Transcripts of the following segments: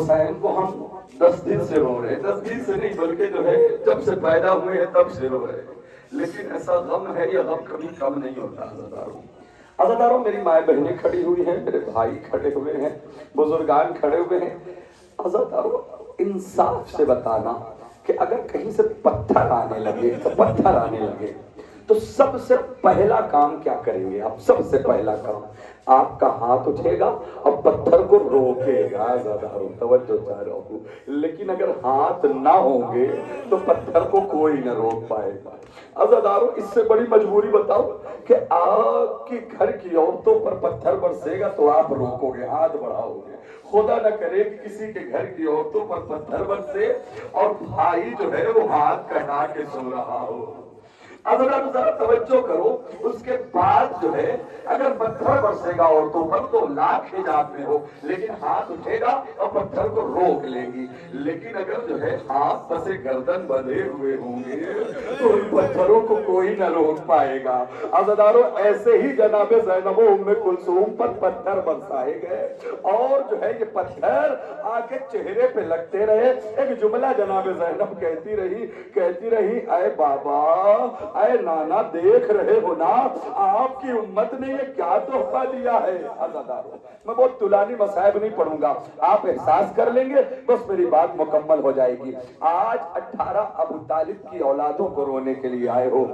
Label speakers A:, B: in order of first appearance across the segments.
A: حسین کو ہم 10 دن سے رو رہے ہیں، 10 دن سے نہیں بلکہ جو ہے جب سے پیدا ہوئے ہیں تب سے رو رہے ہیں، لیکن ایسا غم ہے، یہ غم کبھی کم نہیں ہوتا۔ عزاداروں میری مائیں بہنیں کھڑی ہوئی ہیں، میرے بھائی کھڑے ہوئے ہیں، بزرگان کھڑے ہوئے ہیں۔ عزاداروں انصاف سے بتانا کہ اگر کہیں سے پتھر آنے لگے تو سب سے پہلا کام کیا کریں گے آپ؟ سب سے پہلا کام آپ کا ہاتھ اٹھے گا اور پتھر کو روکے گا۔ عزاداروں توجہ چاہ رہا ہوں، لیکن اگر ہاتھ نہ ہوں گے تو پتھر کو کوئی نہ روک پائے گا۔ عزاداروں اس سے بڑی مجبوری بتاؤ کہ آپ کی گھر کی عورتوں پر پتھر برسے گا تو آپ روکو گے، ہاتھ بڑھاؤ گے۔ خدا نہ کرے کہ کسی کے گھر کی عورتوں پر پتھر برسے اور بھائی جو ہے وہ ہاتھ کٹا کے سو رہا ہو۔ اب اگر ذرا توجہ کرو، اس کے بعد جو ہے اگر پتھر برسے گا عورتوں پر تو لاکھ حجاب میں ہو لیکن ہاتھ اٹھے گا اور پتھر کو روک لے گی، لیکن اگر جو ہے ہاتھ پسے گردن بندھے ہوئے ہوں گے تو ان پتھروں کو کوئی نہ روک پائے گا۔ عزاداروں ایسے ہی جناب زینب و ام کلثوم پر پتھر برسائے گئے اور جو ہے یہ پتھر آ کے چہرے پہ لگتے رہے۔ ایک جملہ جناب زینب کہتی رہی اے بابا، اے نانا، دیکھ رہے ہو نا آپ کی امت نے یہ کیا تحفہ دیا ہے۔ عزاداروں میں بہت طولانی مصائب نہیں پڑھوں گا، آپ احساس کر لیں گے بس میری بات مکمل ہو جائے گی۔ آج 18 ابو طالب کی اولادوں کو رونے کے لیے آئے ہو۔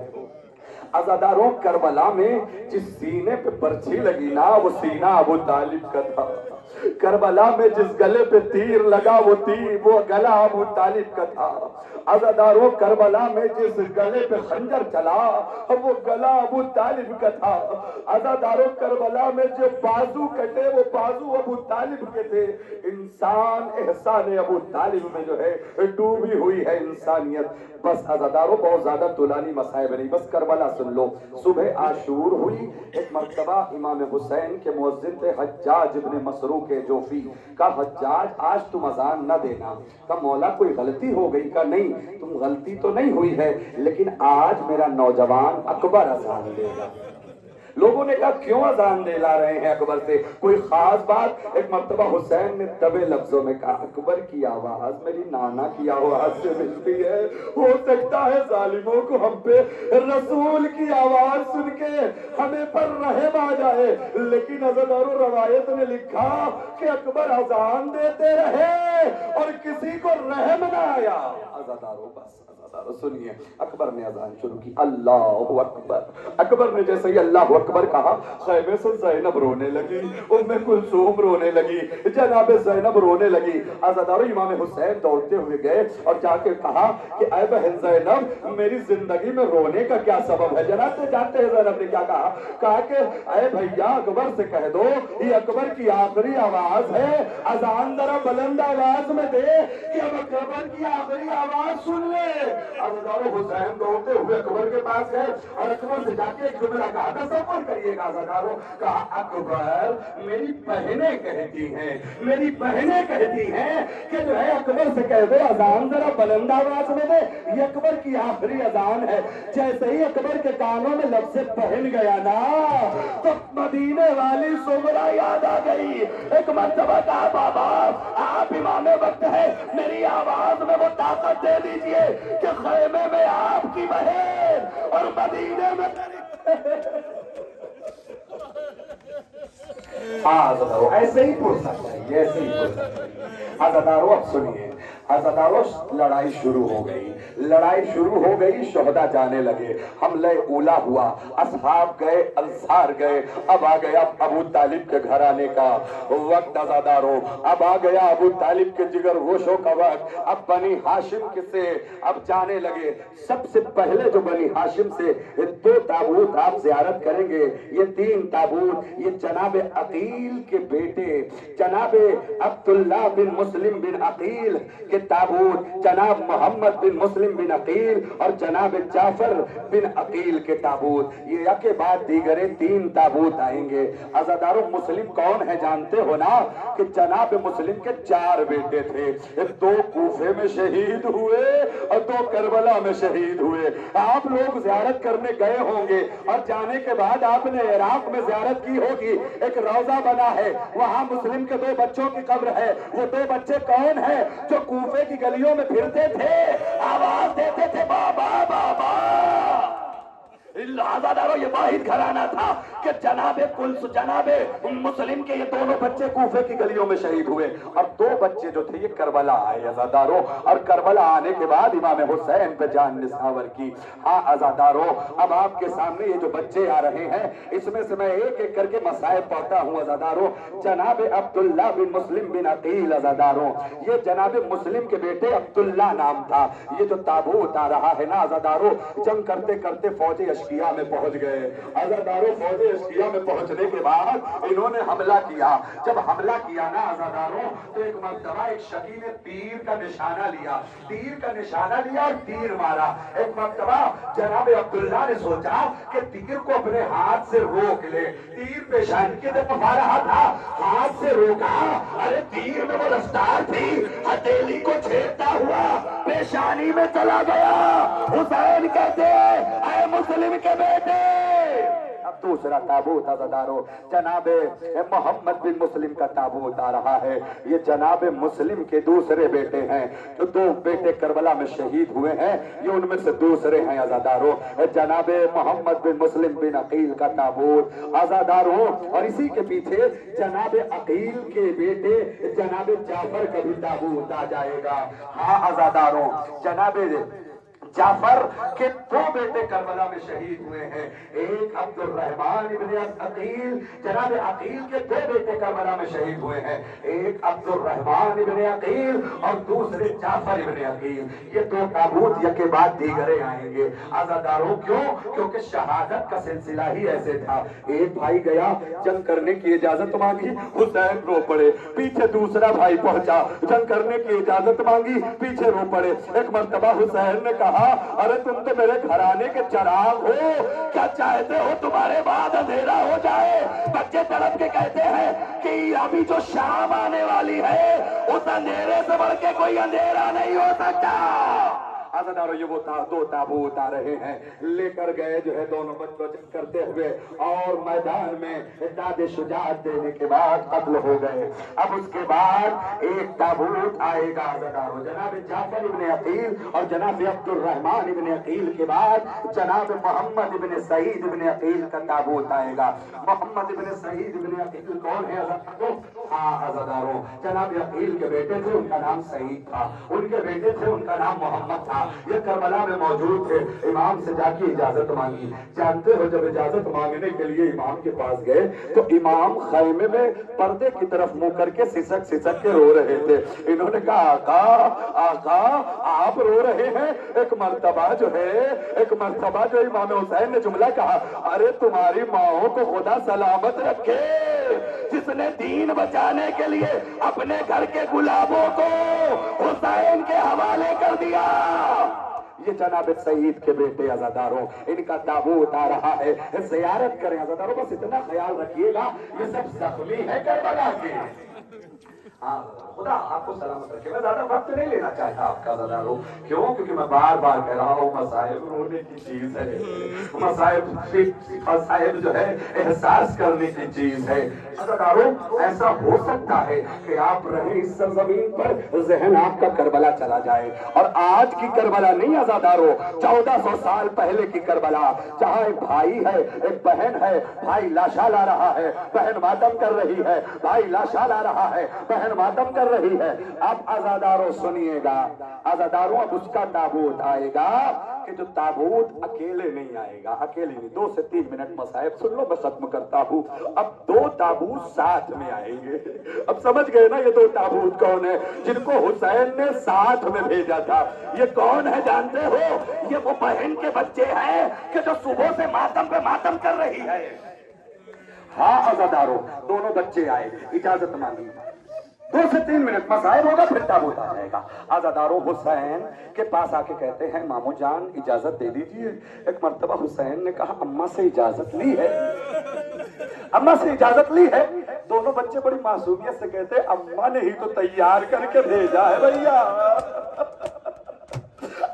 A: عزاداروں کربلا میں جس سینے پہ برچھی لگی نا وہ سینہ ابو طالب کا تھا، کربلا میں جس گلے پہ تیر لگا وہ گلا ابو طالب کا تھا۔ عزاداروں کربلا میں جس گلے پہ خنجر چلا وہ گلا ابو طالب کا تھا۔ عزاداروں کربلا میں جو بازو کٹے وہ بازو ابو طالب کے تھے۔ انسان احسان ابو طالب میں جو ہے ڈوبی ہوئی ہے انسانیت۔ بس عزاداروں بہت زیادہ طولانی مصائب نہیں، بس کربلا سن لو۔ صبح عاشور ہوئی، ایک مرتبہ امام حسین کے مؤذن تھے حجاج ابن مسروق جوفی کا، حجاج آج تم اذان نہ دینا۔ کہا مولا کوئی غلطی ہو گئی؟ کا نہیں، تم غلطی تو نہیں ہوئی ہے لیکن آج میرا نوجوان اکبر اذان دے گا۔ لوگوں نے کہا کیوں اذان دلا رہے ہیں اکبر سے، کوئی خاص بات؟ ایک مرتبہ حسین نے دبے لفظوں میں کہا اکبر کی آواز میری نانا کی آواز سے ملتی ہے، ہو سکتا ہے ظالموں کو ہم پہ رسول کی آواز سن کے ہمیں پر رحم آ جائے، لیکن عزاداروں روایت نے لکھا کہ اکبر اذان دیتے رہے اور کسی کو رحم نہ آیا۔ عزاداروں بس عزاداروں سنیے، اکبر نے اذان شروع کی، اللہ اکبر۔ اکبر نے جیسے ہی اللہ اکبر کہا خیمے سے زینب رونے لگی، ام کلثوم رونے لگی، جناب زینب رونے لگی۔ عزاداروں امام حسین دوڑتے ہوئے گئے اور جا کے کہا کہ اے بہن زینب میری زندگی میں رونے کا کیا سبب ہے؟ جناب سے جانتے ہیں زینب نے کیا کہا؟ کہا کہ اے بھیا اکبر سے کہہ دو یہ اکبر کی آخری آواز ہے، اذان ذرا بلند آواز میں دے کہ اب اکبر کی آخری آواز سن لے۔ عزاداروں حسین دوڑتے ہوئے اکبر کے پاس گئے اور اکبر سے جا کے ایک جملہ کہا، تصور کریے گا عزاداروں، کہا اکبر میری بہنیں کہتی ہیں کہ جو ہے اکبر سے کہہ دو اذان ذرا بلند آواز میں دے، یہ اکبر کی آخری اذان ہے۔ جیسے ہی اکبر کے کانوں میں لفظ پہن گیا نا تو مدینے والی صغرا یاد آ گئی۔ ایک مرتبہ کہا بابا آپ امام وقت ہے، میری آواز میں وہ طاقت دے دیجئے کہ خیمے میں آپ کی بہن اور مدینے میں ایسے ہی پوچھنا چاہیے، ایسے ہی پوچھنا چاہیے۔ عزاداروں اب سنیے، عزاداروں لڑائی شروع ہو گئی، شہداء جانے لگے، حملہ اولا ہوا، اصحاب گئے، انصار گئے، اب آ گیا ابو طالب کے گھر آنے کا وقت۔ عزاداروں اب آ گیا ابو طالب کے جگر گوشوں کا وقت۔ اب بنی ہاشم سے اب جانے لگے۔ سب سے پہلے جو بنی ہاشم سے 2 تابوت آپ زیارت کریں گے، یہ 3 تابوت، یہ جناب عقیل کے بیٹے جناب عبداللہ بن مسلم بن عقیل کے
B: कि ताबूत जनाब मोहम्मद बिन मुस्लिम बिन अकील और जनाब जाफर बिन अकील के ताबूत, ये के बाद दीगरे 3 ताबूत आएंगे। अज़ादारों मुस्लिम कौन है जानते हो ना, कि जनाब मुस्लिम के 4 बेटे थे, 2 कूफे में शहीद हुए और 2 करबला में शहीद हुए। आप लोग ज़ियारत करने गए होंगे और जाने के बाद आपने इराक में ज़ियारत की होगी, एक रौजा बना है, वहां मुस्लिम के 2 बच्चों की कब्र है। वो 2 बच्चे कौन है जो कूफे की गलियों में फिरते थे, आवाज देते थे बाबा बाबा। आज़ादारों ये वाहिद घराना था कि जनाबे मुस्लिम के ये दोनों बच्चे कूफे की गलियों में शहीद हुए और 2 बच्चे जो थे ये करबला आए आज़ादारों, और करबला आने के बाद इमाम हुसैन पे जान निसावर की। हाँ आज़ादारों, अब आपके सामने ये जो बच्चे आ रहे हैं इसमें से मैं एक एक करके मसाइब पढ़ता हूँ आज़ादारों। जनाबे अब्दुल्ला बिन मुस्लिम बिन अकील आज़ादारों, ये जनाबे मुस्लिम के बेटे अब्दुल्ला नाम था। ये जो ताबूत आ रहा है ना आज़ादारों, जंग करते करते फौजी अशकिया में पहुंच गए। आज़ादारों फौजी अशकिया में पहुंचने के बाद इन्होंने हमला किया। जब हमला किया ना आज़ादारों, तो एक मर्तबा एक शकी ने तीर का निशाना लिया और तीर मारा। एक मर्तबा जनाब अब्दुल्ला ने सोचा कि तीर को अपने हाथ से रोक ले, तीर पेशानी की तरफ आ रहा था, हाथ से रोका, अरे तीर में वो रफ्तार थी, हथेली को छेड़ता हुआ पेशानी में चला गया। हुसैन कहते हैं ऐ मुस्लिम के बेटे। अब दूसरा ताबूत आज़ादारों, जनाबे मोहम्मद बिन मुस्लिम का ताबूत आ रहा है। ये जनाबे मुस्लिम के दूसरे बेटे हैं, जो 2 बेटे करबला में शहीद हुए हैं, ये उनमें से दूसरे हैं आज़ादारों, जनाबे मोहम्मद बिन मुस्लिम बिन अकील का ताबूत आज़ादारों। और इसी के पीछे जनाबे अकील के बेटे जनाबे जाफर का भी ताबूत आ जाएगा। हाँ आज़ादारों, जनाबे जाफर के 2 बेटे करबला में शहीद हुए हैं, एक अब्दुर्रहमान इब्ने अकील, जनाब अकील के 2 बेटे करबला में शहीद हुए हैं, एक अब्दुर्रहमान इब्ने अकील और दूसरे जाफर इब्ने अकील। ये 2 ताबूत यके बाद दीगरे आएंगे आज़ादारों। क्यों? क्योंकि शहादत का सिलसिला ही ऐसे था। एक भाई गया, जंग करने की इजाजत मांगी, हुसैन रो पड़े। पीछे दूसरा भाई पहुंचा, जंग करने की इजाजत मांगी, पीछे रो पड़े। एक मर्तबा हुसैन ने कहा, अरे तुम तो मेरे घराने के चिराग हो, क्या चाहते हो तुम्हारे बाद अंधेरा हो जाए? बच्चे तड़प के कहते हैं कि अभी जो शाम आने वाली है उस अंधेरे से बढ़ के कोई अंधेरा नहीं हो सकता। आज़ादारों ये वो 2 ताबूत आ रहे हैं, लेकर गए जो है दोनों बच्चों करते हुए, और मैदान में दादे शुजाअत देने के बाद कत्ल हो गए। अब उसके बाद एक ताबूत आएगा आज़ादारों, जनाब जाफर इब्ने अकील और जनाब अब्दुर्रहमान इब्ने अकील के बाद जनाब मोहम्मद इब्ने सईद इब्ने अकील का ताबूत आएगा। मोहम्मद इब्ने सईद इब्ने अकील कौन है आज़ादारों? हाँ आज़ादारों, जनाब अकील के बेटे थे, उनका नाम सईद था, उनके बेटे थे, उनका नाम मोहम्मद था। ये करबला में मौजूद थे, इमाम से जाके इजाजत मांगी। जानते हो जब इजाजत मांगने के लिए इमाम के पास गए तो इमाम खैमे में पर्दे की तरफ मुंह करके सिसक के रो रहे थे। इन्होंने कहा आका आका आप रो रहे हैं? एक मर्तबा जो इमाम हुसैन ने जुमला कहा, अरे तुम्हारी माओ को खुदा सलामत रखे, जिसने दीन बचाने के लिए अपने घर के गुलाबों को हुसैन के हवाले कर दिया। ये जनाब सईद के बेटे आज़ादारों, इनका ताबूत आ रहा है, ज़ियारत करें आज़ादारों। बस इतना ख्याल रखिएगा ये सब जख्मी है करबला के। हाँ खुदा आपको सलामत रखे। मैं ज्यादा वक्त नहीं लेना चाहता आपका आज़ादारों। क्यों? क्योंकि मैं बार बार कह रहा हूँ मसाइब रोने की चीज है, मसाइब जो है एहसास करने की चीज है। आज़ादारों ऐसा हो सकता है कि आप रहे इस सरजमीन पर, जहन आपका करबला चला जाए, और आज की करबला नहीं आज़ादारों, 1400 साल पहले की करबला, जहाँ एक भाई है, एक बहन है, भाई लाशा ला रहा है, बहन मातम कर रही है, भाई लाशा ला रहा है, बहन मातम कर रही है। अब आज़ादारों सुनिएगा आज़ादारों, अब उसका ताबूत आएगा कि जो ताबूत अकेले नहीं आएगा, अकेले नहीं, 2 से 3 मिनट मसाइब सुन लो, मैं खत्म करता हूँ। अब 2 ताबूत साथ में आएंगे। अब समझ गए ना ये 2 ताबूत कौन है जिनको हुसैन ने साथ में भेजा था? ये कौन है जानते हो? ये वो बहन के बच्चे हैं कि जो सुबह से मातम पे मातम कर रही है। हाँ आज़ादारों, दोनों बच्चे आए, इजाजत मांगी। 2 से 3 मिनट मसाइब होगा, फिर ताबूत आ जाएगा। आज़ादारों, हुसैन के पास आके कहते हैं, मामू जान इजाजत दे दीजिए। एक मर्तबा हुसैन ने कहा, अम्मा से इजाजत ली है, अम्मा से इजाजत ली है। दोनों बच्चे बड़ी मासूमियत से कहते हैं, अम्मा ने ही तो तैयार करके भेजा है भैया।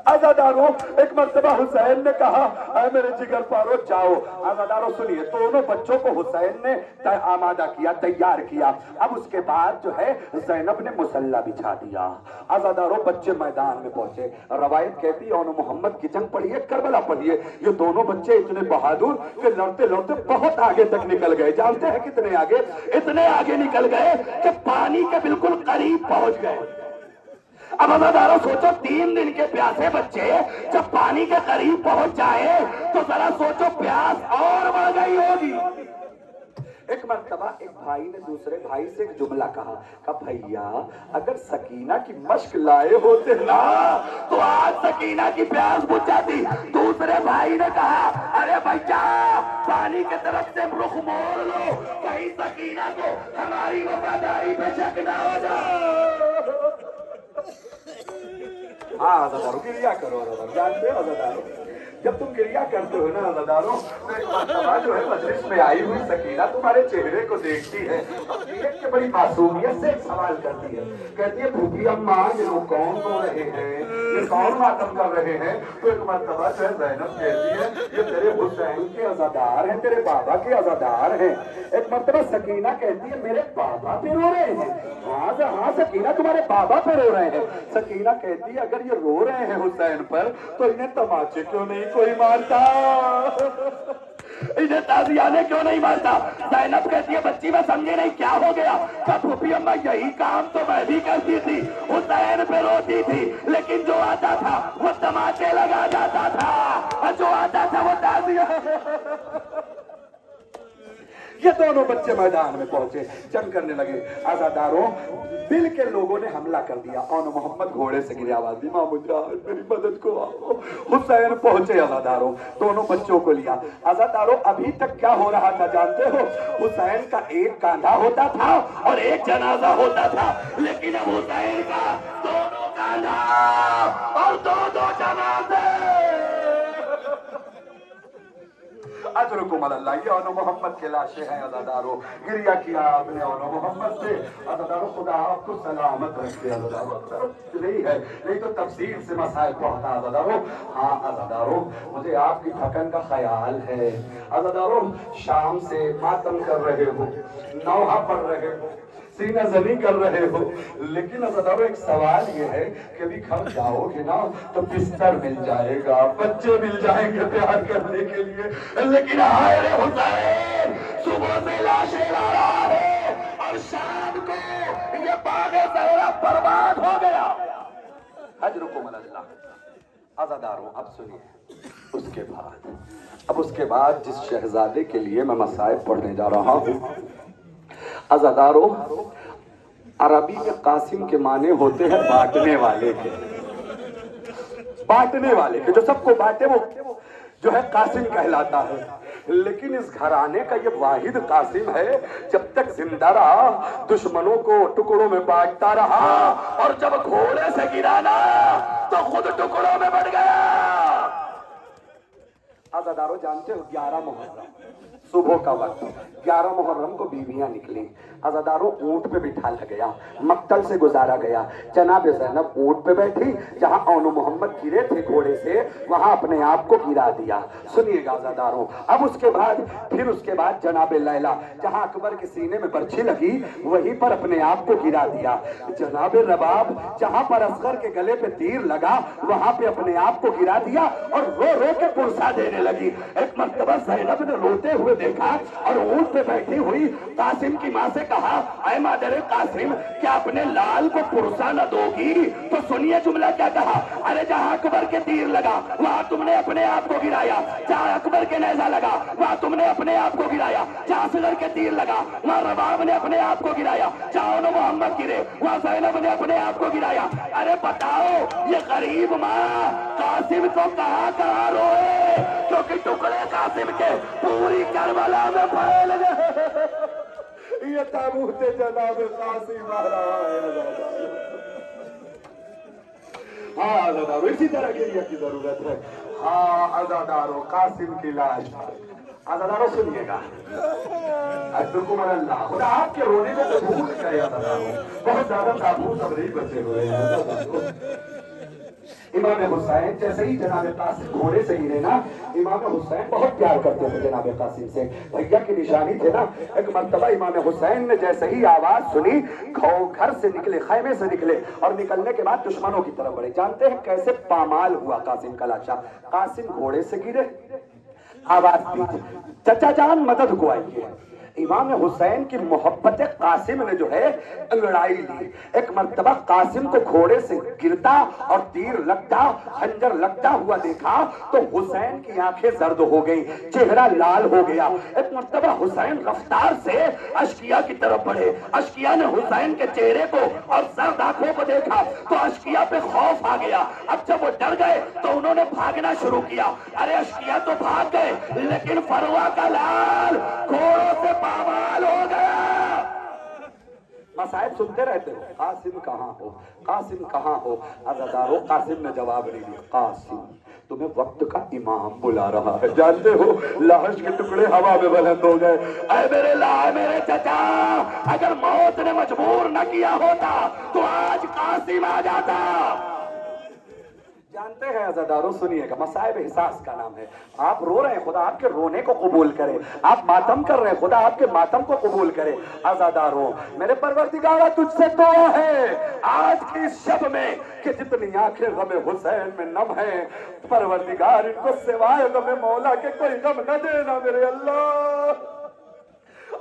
B: आज़ादारों, एक मर्तबा हुसैन ने कहा, ऐ मेरे जिगर पारो जाओ। आज़ादारों सुनिए, दोनों बच्चों को हुसैन ने आमादा किया, तैयार किया। अब उसके बाद जो है ज़ैनब ने मुसल्ला बिछा दिया। आज़ादारों, बच्चे मैदान में पहुंचे। रवायत कहती है, और मोहम्मद की जंग पढ़िए, करबला पढ़िए। ये दोनों बच्चे इतने बहादुर कि लड़ते लड़ते बहुत आगे तक निकल गए। जानते हैं कितने आगे? इतने आगे निकल गए कि पानी के बिल्कुल करीब पहुंच गए। अब आज़ादारों सोचो, 3 दिन के प्यासे बच्चे जब पानी के करीब पहुंच जाए तो जरा सोचो प्यास और बढ़ गई होगी। एक मर्तबा एक भाई ने दूसरे भाई से एक जुमला कहा, भैया अगर सकीना की मश्क लाए होते ना तो आज सकीना की प्यास बुझ जाती। दूसरे भाई ने कहा, अरे भैया पानी की तरफ से रुख मोड़ लो, कहीं सकीना को हमारी वफादारी पे शक ना हो जाए। हाँ आज़ादारों, गिरिया करो आज़ादारों। जानते हो आज़ादारों, जब तुम गिरिया करते हो ना आज़ादारों, तो एक मर्तबा जो है मजलिस में आई हुई सकीना तुम्हारे चेहरे को देखती है, देख के बड़ी मासूमियत से एक सवाल करती है। कहती है, फूफी अम्मा ये लोग कौन रो रहे हैं, ये कौन मातम कर रहे हैं? तो एक मर्तबा जो है ज़ैनब कहती है, ये तेरे हुसैन के अज़ादार हैं, तेरे बाबा के अज़ादार हैं। एक मर्तबा सकीना कहती है, मेरे बाबा पे रो रहे हैं? हाँ सकीना, तुम्हारे बाबा पे रो रहे हैं। सकीना कहती है, अगर ये रो रहे हैं हुसैन पर तो इन्हें तमाचे क्यों नहीं कोई मारता, इन्हें ताजियाने क्यों नहीं मारता? ज़ैनब कहती है, बच्ची मैं समझे नहीं क्या हो गया? कब फूफी अम्मा यही काम तो मैं भी करती थी, हुसैन पे रोती थी, लेकिन जो आता था वो तमाचे लगा जाता था, और जो आता था वो ताजिया। ये दोनों बच्चे मैदान में पहुंचे, जंग करने लगे। आज़ादारों, दिल के लोगों ने हमला कर दिया। और मोहम्मद घोड़े से गिरे, आवाज दी, मामू जान मेरी मदद को आओ। हुसैन पहुंचे। आज़ादारों, दोनों बच्चों को लिया। आज़ादारों, अभी तक क्या हो रहा था जानते हो? हुसैन का एक कांधा होता था और एक जनाजा होता था, लेकिन अब हुसैन का दोनों कांधा और दो जनाजे। अजरुकुम अल्लाह, ये और मोहम्मद के लाशें हैं। आज़ादारों, गिरिया किया आपने और मोहम्मद से। आज़ादारों, खुदा आपको सलामत रखे। आज़ादारों, नहीं है नहीं तो तफसील से मसाइल पढ़ता। आज़ादारों, हाँ आज़ादारों, मुझे आपकी थकन का ख्याल है। आज़ादारों, शाम से मातम कर रहे हो, नौहा पढ़ रहे हो, सीना जनी कर रहे हो, लेकिन आज़ादारों एक सवाल ये है कि अभी घर जाओगे ना तो बिस्तर मिल जाएगा, बच्चे मिल जाएंगे प्यार करने के लिए, लेकिन हाय रे हुसैन, सुबह से लाशें ला रहा है और शाम को ये बागे सहरा बर्बाद हो गया। अजरुकुम अल्लाह। आज़ादारों, अब सुनिए उसके बाद जिस शहजादे के लिए मैं मसाइब पढ़ने जा रहा हूँ, आज़ादारों, अरबी में कासिम के माने होते हैं बांटने वाले के, जो सबको बांटे वो जो है कासिम कहलाता है। लेकिन इस घराने का ये वाहिद कासिम है, जब तक जिंदा रहा दुश्मनों को टुकड़ों में बांटता रहा, और जब घोड़े से गिरा ना तो खुद टुकड़ों में बढ़ गया। आज़ादारों, जानते हो 11 मुहर्रम सुबह का वक्त, 11 मुहर्रम को बीवियां निकली। आज़ादारों, ऊंट पे बिठा गया, मक्तल से गुजारा गया। जनाब ज़ैनब ऊंट पे बैठी, जहां औनो मोहम्मद गिरे थे घोड़े से, वहां अपने आप को गिरा दिया। सुनिएगा आज़ादारों, अब उसके बाद जनाब लैला, जहां अकबर के सीने में बर्छी लगी, वहीं पर अपने आप को गिरा दिया। जनाब रबाब, जहां पर असगर के गले पे तीर लगा, वहां पे अपने आप को गिरा दिया और रो रो के पुरसा देने लगी। एक मर्तबा ज़ैनब ने रोते हुए देखा और ऊंट पे बैठी हुई कासिम की मां से कहा, ऐ मादरे कासिम, क्या अपने लाल को पुरसा न दोगी? तो सुनिए जुमला क्या कहा, अरे जहां अकबर के तीर लगा वहां तुमने अपने आप को गिराया, जहां अकबर के नेजा लगा वहां तुमने अपने आप को गिराया, जहां असगर के तीर लगा वहां रबाब ने अपने आप को गिराया, जहां मोहम्मद गिरे वहां ज़ैनब ने अपने आप को गिराया। अरे बताओ ये गरीब माँ कासिम को कहाँ रोए, क्योंकि टुकड़े कासिम के पूरी करबला में फैल गए। ये ताबूत जनाब कासिम आ रहा है अज़ादारो। हाँ अज़ादारो, इसी तरह गिरिया की जरूरत है। हाँ अज़ादारो, कासिम की लाश। अज़ादारो सुनिएगा, अल्लाह खुदा आपके रोने में तो भूल गए अज़ादारो, बहुत ज्यादा ताबूत अब नहीं बचे हुए हैं अज़ादारो। इमाम हुसैन जैसे ही जनाब कासिम घोड़े से गिरे ना, इमाम हुसैन बहुत प्यार करते थे जनाब कासिम से, भैया की निशानी थे ना। एक मर्तबा इमाम हुसैन ने जैसे ही आवाज सुनी, घर से निकले, खैमे से निकले और निकलने के बाद दुश्मनों की तरफ बढ़े। जानते हैं कैसे पामाल हुआ कासिम का लाशा? कासिम घोड़े से गिरे, आवाज दी, चचा जान मदद को आइए। इमाम हुसैन की मोहब्बत कासिम ने जो है अंगड़ाई ली। एक मर्तबा कासिम को घोड़े से गिरता और तीर लगता, खंजर लगता हुआ देखा तो हुसैन की आंखें जर्द हो गई, चेहरा लाल हो गया। एक मर्तबा हुसैन रफ्तार से अशकिया की तरफ बढ़े। अशकिया ने हुसैन के चेहरे को और सर्द आंखों को देखा तो अशकिया पे खौफ आ गया। अब जब वो डर गए तो उन्होंने भागना शुरू किया। अरे अशकिया तो भाग गए, लेकिन फरवा का लाल घोड़ों से पामाल हो गया। मसाइब सुनते रहते हो, कासिम कहाँ हो, कासिम कहाँ हो? अज़ादारो, कासिम ने जवाब नहीं दिया। कासिम, तुम्हें वक्त का इमाम बुला रहा है। जानते हो, लाश के टुकड़े हवा में बुलंद हो गए। ऐ मेरे चचा, अगर मौत ने मजबूर न किया होता तो आज कासिम आ जाता। जानते हैं अज़ादारो, सुनिएगा, मसाइब एहसास का नाम है। आप रो रहे हैं, खुदा आपके रोने को कबूल करे। आप मातम कर रहे हैं, खुदा आपके मातम को कबूल करे। अज़ादारो, मेरे परवरदिगारा तुझसे दुआ है आज की इस शब में कि जितनी आंखें गम हुसैन में नम है, परवरदिगार इनको सिवाय गम मौला के कोई गम न देना मेरे अल्लाह।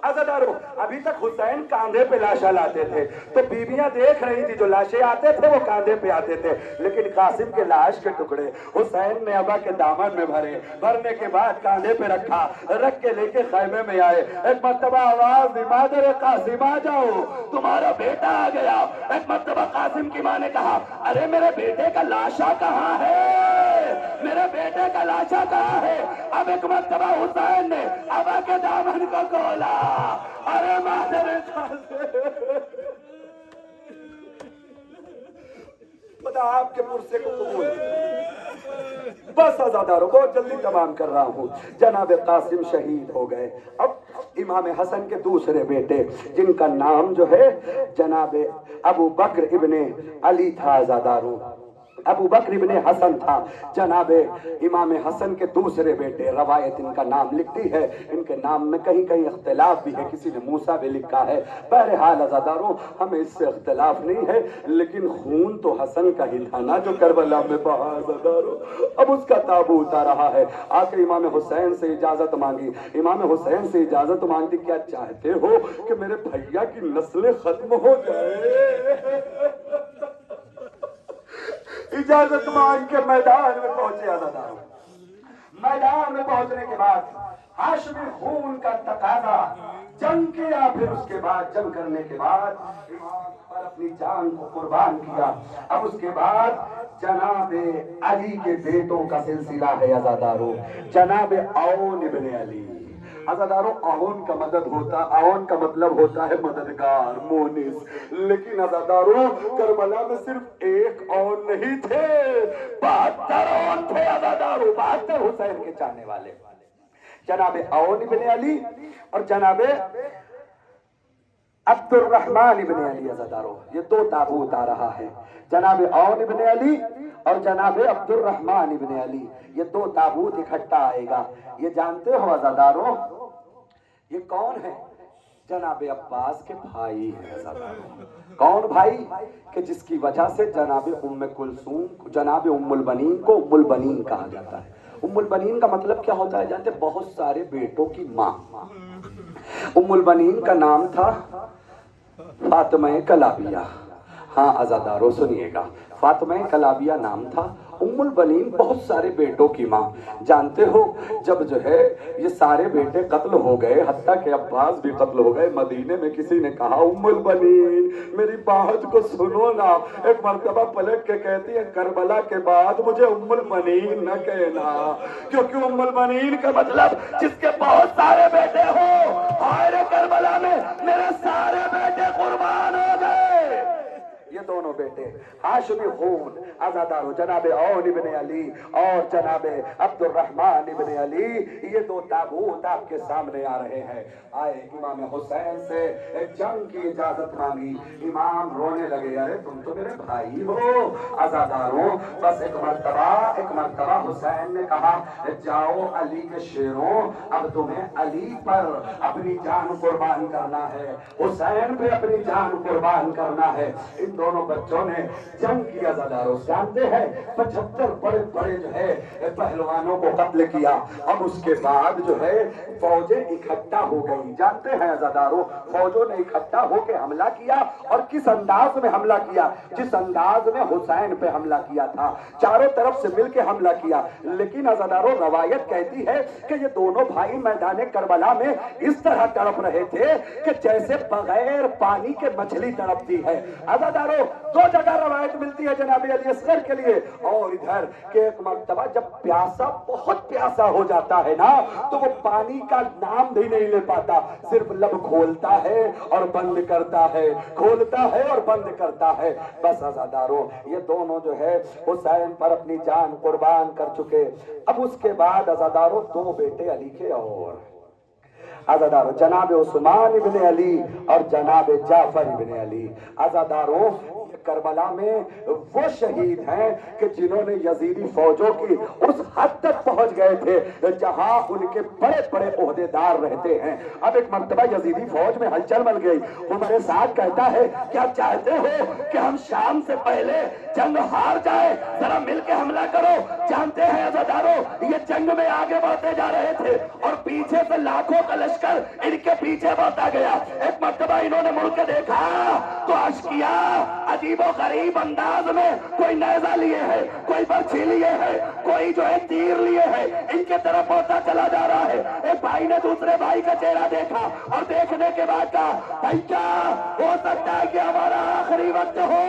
B: अज़ादारो, अभी तक हुसैन कांधे पे लाशा लाते थे तो बीबियां देख रही थी, जो लाशें आते थे वो कांधे पे आते थे, लेकिन कासिम के लाश के टुकड़े हुसैन ने अबा के दामन में भरे। भरने के बाद कांधे पे रखा, रख के लेके खैमे में आए। एक मर्तबा आवाज दी, मादर कासिम आ जाओ, तुम्हारा बेटा आ गया। एक मर्तबा कासिम की माँ ने कहा, अरे मेरे बेटे का लाशा कहाँ है, मेरे बेटे का लाशा कहाँ है? अब एक मर्तबा हुसैन ने अबा के दामन को खोला। अरे मादर खुदा आपके पुरसे को कबूल। बस अज़ादारो, बहुत जल्दी तमाम कर रहा हूँ। जनाब कासिम शहीद हो गए। अब इमाम हसन के दूसरे बेटे, जिनका नाम जो है जनाब अबू बकर इब्ने अली था, अज़ादारो अबू बकर इब्ने हसन था। जनाब इमाम हसन के दूसरे बेटे, रवायत इनका नाम लिखती है, इनके नाम में कहीं कहीं इख्तिलाफ भी है, किसी ने मूसा भी लिखा है। बहरहाल अज़ादारो, हमें इससे इख्तिलाफ नहीं है, लेकिन खून तो हसन का ही था ना जो करबला में बहा। अज़ादारो, अब उसका ताबूत आ रहा है। आकर इमाम हुसैन से इजाजत मांगी। इमाम हुसैन से इजाजत मांगती, क्या चाहते हो कि मेरे भैया की नस्लें खत्म हो जाए? इजाजत मांग के मैदान में पहुंचे अज़ादारो। मैदान में पहुंचने के बाद हाशमी खून का तकाजा, जंग किया। फिर उसके बाद जंग करने के बाद इमाम पर अपनी जान को कुर्बान किया। अब उसके बाद जनाब अली के बेटों का सिलसिला है अज़ादारो। जनाब औन इब्ने अली। अज़ादारो, औन का मदद होता, औन का मतलब होता है मददगार, मोनिस। लेकिन अज़ादारो, करबला में सिर्फ एक औन नहीं थे, 72 औन थे अज़ादारो, 72 हुसैन के चाहने वाले। जनाब औन इब्ने अली और जनाब अब्दुर्रहमान इब्ने अली। अज़ादारो, ये दो ताबूत आ रहा है। जनाब औन इब्ने अली और जनाब अब्दुर्रहमान इब्ने अली, ये दो ताबूत इकट्ठा आएगा। ये जानते हो अज़ादारो, ये कौन है? जनाब अब्बास के भाई है अज़ादारो। कौन भाई? कि जिसकी वजह से जनाब उम्मे कुलसूम, जनाब उम्मुल बनीन को उम्मुल बनीन कहा जाता है। उम्मुल बनीन का मतलब क्या होता है जानते? बहुत सारे बेटों की माँ। उम्मुल बनीन का नाम था फातिमा कलाबिया। हाँ अज़ादारो, सुनिएगा, फातिमा कलाबिया नाम था। उम्मुल बनीन बहुत सारे बेटों की माँ। जानते हो जब जो है ये सारे बेटे कत्ल हो गए, हत्ता के अब्बास भी कत्ल हो गए, मदीने में किसी ने कहा उम्मुल बनीन मेरी बात को सुनो ना। एक मर्तबा पलट के कहती है करबला के बाद मुझे उम्मुल बनीन न कहना, क्योंकि उम्मुल बनीन का मतलब जिसके बहुत सारे बेटे हो। हाय रे करबला में मेरे सारे बेटे कुर्बान हो गए। ये दोनों बेटे हाशिमी खून आजादारो जनाबे औन इब्न अली और जनाबे अब्दुर्रहमान इब्न अली, ये दो ताबूत आपके सामने आ रहे हैं। आए इमाम हुसैन से एक जंग की इजाजत मांगी, इमाम रोने लगे, अरे तुम तो मेरे भाई हो आजादारो। बस एक मर्तबा हुसैन ने कहा जाओ अली के शेरों, अब तुम्हें अली पर अपनी जान कुर्बान करना है, हुसैन पे अपनी जान कुर्बान करना है। इन दोनों बच्चों ने जंग किया ज़दारो। जानते हैं 75 बड़े बड़े जो है पहलवानों को कत्ल किया। अब उसके बाद जो है फौजें इकट्ठा हो गई। जानते हैं ज़दारो फौजों ने इकट्ठा होकर हमला किया, और किस अंदाज में हमला किया, जिस अंदाज में हुसैन पे हमला किया था, चारों तरफ से मिलकर हमला किया। लेकिन ज़दारो रवायत कहती है कि ये दोनों भाई मैदान करबला में इस तरह तड़प रहे थे कि जैसे बगैर पानी के मछली तड़पती है। अज़दारो दो जगह रवायत मिलती है जनाब अली असगर के लिए, और इधर के एक मर्तबा जब प्यासा बहुत प्यासा हो जाता है ना, तो वो पानी का नाम भी नहीं ले पाता, सिर्फ लब खोलता है और बंद करता है, खोलता है और बंद करता है। बस अज़दारो ये दोनों जो है हुसैन पर अपनी जान कुर्बान कर चुके। अब उसके बाद अज़दारो दो बेटे अली के और अज़दारो जनाब उस्मान इब्न अली और जनाब जाफर इब्न अली। अज़दारो करबला में वो शहीद हैं कि जिन्होंने यजीदी फौजों की उस हद तक पहुंच गए थे जहां उनके बड़े बड़े ओहदेदार रहते हैं। अब एक मर्तबा यजीदी फौज में हलचल मच गई। उमर साद कहता है क्या चाहते हो कि हम शाम से पहले जंग हार जाए, जरा मिलकर हमला करो। जानते हैं अज़दारो ये जंग में आगे बढ़ते जा रहे थे और पीछे से लाखों का लश्कर इनके पीछे बढ़ता गया। एक मर्तबा इन्होंने मुड़ के देखा तो अश्किया अजीबो गरीब अंदाज में कोई नेज़ा लिए है, कोई बर्छी लिए है, कोई जो है तीर लिए है, इनके तरफ बढ़ता चला जा रहा है। एक भाई ने दूसरे भाई का चेहरा देखा और देखने के बाद कहा भाई क्या हो सकता है कि हमारा आखिरी वक्त हो।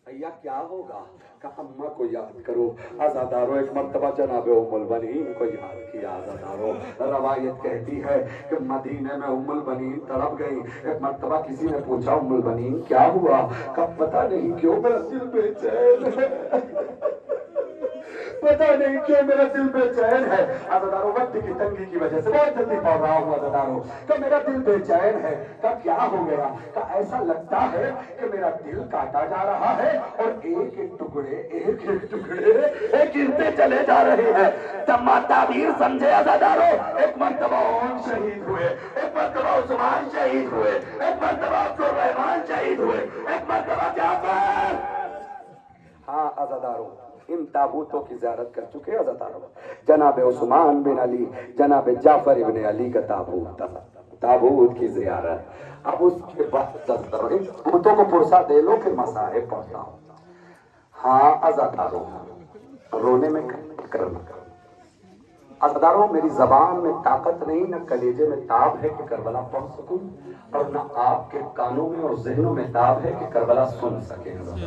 B: भैया क्या होगा? कहा अम्मा को याद करो। अज़दारो एक मर्तबा जनाब उम्मुल बनीन को याद किया। अज़दारो रवायत कहती है कि मदीने में उम्मुल बनीन तड़प गई। एक मर्तबा किसी ने पूछा उम्मुल बनीन क्या हुआ? कब पता नहीं क्यों मेरा दिल बेचैन है, पता नहीं क्यों मेरा दिल बेचैन है। अज़दारो वक्त की तंगी की वजह से बहुत जल्दी पढ़ रहा हूँ अज़दारो का मेरा दिल बेचैन है। का क्या हो गया? का ऐसा लगता है कि मेरा दिल काटा जा रहा है और एक एक टुकड़े गिरते चले जा रहे हैं। तम्मा ताबीर समझे अज़दारो। एक मर्तबा और शहीद हुए, एक मर्तबा उस्मान शहीद हुए, एक मर्तबा अब्दुर्रहमान शहीद हुए, एक मर्तबा जाफर। हाँ अज़दारो इन ताबूतों की ज़ियारत कर चुके अज़दारो। जनाब उस्मान बिन अली, जनाब जाफर इब्न अली का ताबूत की ज़ियारत। अब उसके बाद ताबूतों को पुरसा दे लो फिर मसाहिब पढ़ता हूँ। हाँ अज़दारो रोने में करना। अज़दारो मेरी जबान में ताकत नहीं, न कलेजे में ताब है कि करबला पढ़ सकूं, और न आपके कानों में और ज़हनों में ताब है कि करबला सुन सके।